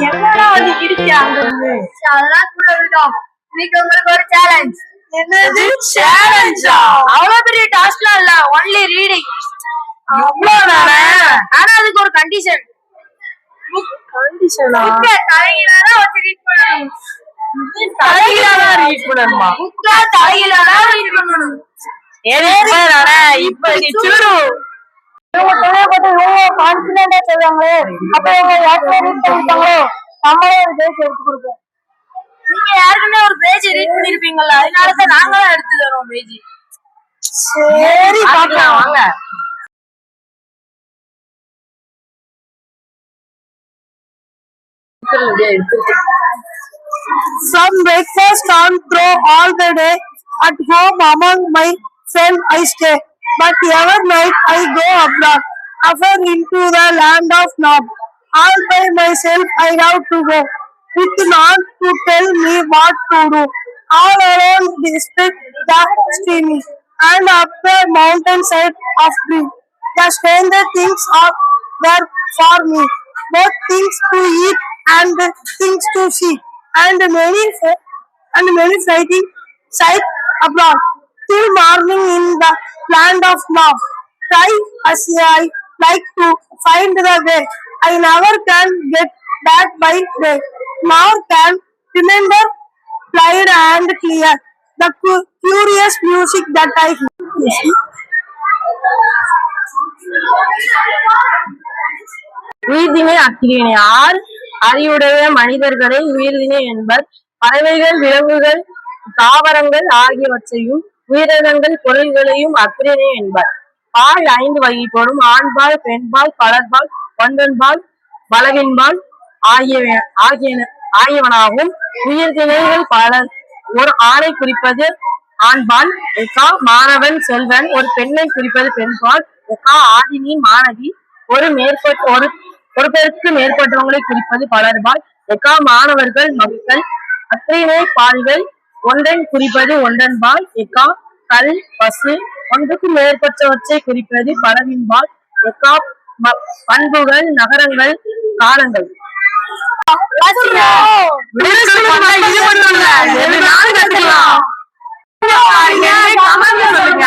என்னடா வந்து கிடிச்சாங்க அதெல்லாம் கூட விட்டோம். இன்னைக்கு உங்களுக்கு ஒரு சேலஞ்ச். என்னது சேலஞ்சா? அவ்வளவு பெரிய டாஸ்க்லாம் இல்ல, ஒன்லி ரீடிங் அவ்வளவுதானே. ஆனா அதுக்கு ஒரு கண்டிஷன். கண்டிஷனா? தலைகீழாதான் வச்சு ரீட் பண்ணணும். தலைகீழாதான் ரீட் பண்ணணுமா? புக்கா தலைகீழாதான் ரீட் பண்ணணும். இப்ப நீ சுடு கான்பிடண்டா சொல்றாங்களே, அப்ப நம்மளே ஒரு பேஜ் எடுத்து கொடுப்போம். நீங்க யாருக்குமே ஒரு பேஜ் ரீட் பண்ணிருப்பீங்கல்ல, அதனாலதான் நாங்களும் எடுத்து தரோம் பேஜ். சரி பாக்கலாம் வாங்க. From breakfast on through all the day, at home among my friends I stay, but every night I go abroad, often into the land of Nod. All by myself I have to go, with none to tell me what to do. All alone despite the streamy, and up the mountainside of dream. The stranger things are there for me, both things to eat and things to see, and many frightening sight abroad. Till morning in the land of love. Try as I like to find the way, I never can get back by day, nor can remember light and clear the curious music that I hear. உயிர்திணை அக்கிரியினை ஆர் அறிவுடைய மனிதர்களை உயிர்திணை என்பர். பறவைகள், விலங்குகள், தாவரங்கள் ஆகியவற்றையும் உயிரினங்கள் பொருள்களையும் அக்கிரியினை என்பர். பால் 5 வகைப்படும். ஆண்பால், பெண்பால், பலர்பால், ஒன்றன்பால், பலவின்பால் ஆகியவனாகும். உயிர்திணைகள் பலர். ஒரு ஆணை குறிப்பது ஆண்பால், மாணவன், செல்வன். ஒரு பெண்ணை குறிப்பது பெண்பால், ஆதினி, மாணவி. ஒரு பேருக்கு மேற்பட்டவங்களை குறிப்பது பலர்பால், மாணவர்கள், மக்கள். அக்கிரிணை பால்கள். ஒன்றன் குறிப்பது ஒன்றன்பால், கல், பசு. ஒன்றுக்கு மேற்பட்டவற்றை குறிப்பது பலவின்பால், பண்புகள், நகரங்கள், காலங்கள். சொல்லுங்க.